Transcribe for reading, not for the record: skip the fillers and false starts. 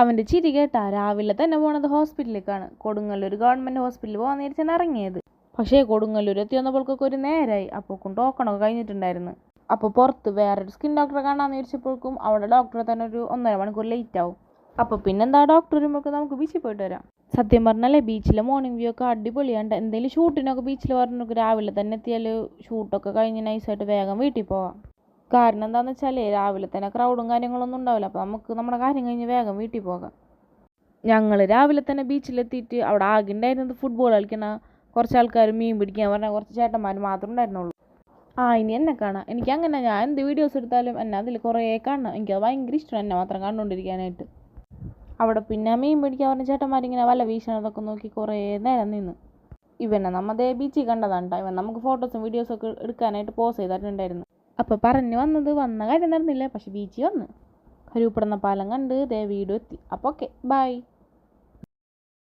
അവൻ്റെ ചിരി കേട്ടാ രാവിലെ തന്നെ പോണത് ഹോസ്പിറ്റലിലേക്കാണ്. കൊടുങ്ങല്ലൂർ ഗവൺമെൻറ് ഹോസ്പിറ്റലിൽ പോകാൻ നേരിച്ചാണ് ഇറങ്ങിയത്. പക്ഷേ കൊടുങ്ങല്ലൂർ എത്തി വന്നപ്പോഴേക്കൊക്കെ ഒരു നേരമായി. അപ്പോഴേക്കും ടോക്കണൊക്കെ കഴിഞ്ഞിട്ടുണ്ടായിരുന്നു. അപ്പോൾ പുറത്ത് വേറൊരു സ്കിൻ ഡോക്ടറെ കാണാമെന്ന് വിചാരിച്ചപ്പോഴേക്കും അവിടെ ഡോക്ടറെ തന്നെ ഒരു 1.5 മണിക്കൂർ ലേറ്റ് ആവും. അപ്പോൾ പിന്നെന്താ ഡോക്ടർ വരുമ്പോഴേക്കും നമുക്ക് ബീച്ചിൽ പോയിട്ട് വരാം. സത്യം പറഞ്ഞാലേ ബീച്ചിലെ മോർണിംഗ് വ്യൂ ഒക്കെ അടിപൊളിയാണ്. എന്തെങ്കിലും ഷൂട്ടിനൊക്കെ ബീച്ചിൽ പറഞ്ഞൊക്കെ രാവിലെ തന്നെ എത്തിയാൽ ഷൂട്ടൊക്കെ കഴിഞ്ഞ് നൈസായിട്ട് വേഗം വീട്ടിൽ പോവാം. കാരണം എന്താണെന്ന് വെച്ചാൽ രാവിലെ തന്നെ ക്രൗഡും കാര്യങ്ങളൊന്നും ഉണ്ടാവില്ല. അപ്പോൾ നമുക്ക് നമ്മുടെ കാര്യം കഴിഞ്ഞ് വേഗം വീട്ടിൽ പോകാം. ഞങ്ങൾ രാവിലെ തന്നെ ബീച്ചിലെത്തിയിട്ട് അവിടെ ആകെ ഉണ്ടായിരുന്നത് ഫുട്ബോൾ കളിക്കണ കുറച്ച് ആൾക്കാർ, മീൻ പിടിക്കാൻ പറഞ്ഞാൽ കുറച്ച് ചേട്ടന്മാർ മാത്രമേ ഉണ്ടായിരുന്നുള്ളൂ. ഇനി എന്നെ കാണാം. എനിക്ക് അങ്ങനെ ഞാൻ എന്ത് വീഡിയോസ് എടുത്താലും എന്നെ അതിൽ കുറേ കാണണം. എനിക്കത് ഭയങ്കര ഇഷ്ടമാണ് എന്നെ മാത്രം കണ്ടുകൊണ്ടിരിക്കാനായിട്ട്. അവിടെ പിന്നെ മീൻ പിടിക്കാൻ പറഞ്ഞ ചേട്ടന്മാരിങ്ങനെ വല വീശണതൊക്കെ നോക്കി കുറേ നേരം നിന്ന്. ഇവനെ നമ്മതേ ബീച്ചിൽ കണ്ടതാണ് കേട്ടോ. ഇവൻ നമുക്ക് ഫോട്ടോസും വീഡിയോസൊക്കെ എടുക്കാനായിട്ട് പോസ് ചെയ്തിട്ടുണ്ടായിരുന്നു. അപ്പോൾ പറഞ്ഞു വന്ന കാര്യം നടന്നില്ല. പക്ഷെ ബീച്ചിൽ വന്ന് കരുപ്പെടുന്ന പാലം കണ്ട് വീടും എത്തി. അപ്പോൾ ഓക്കെ, ബൈ.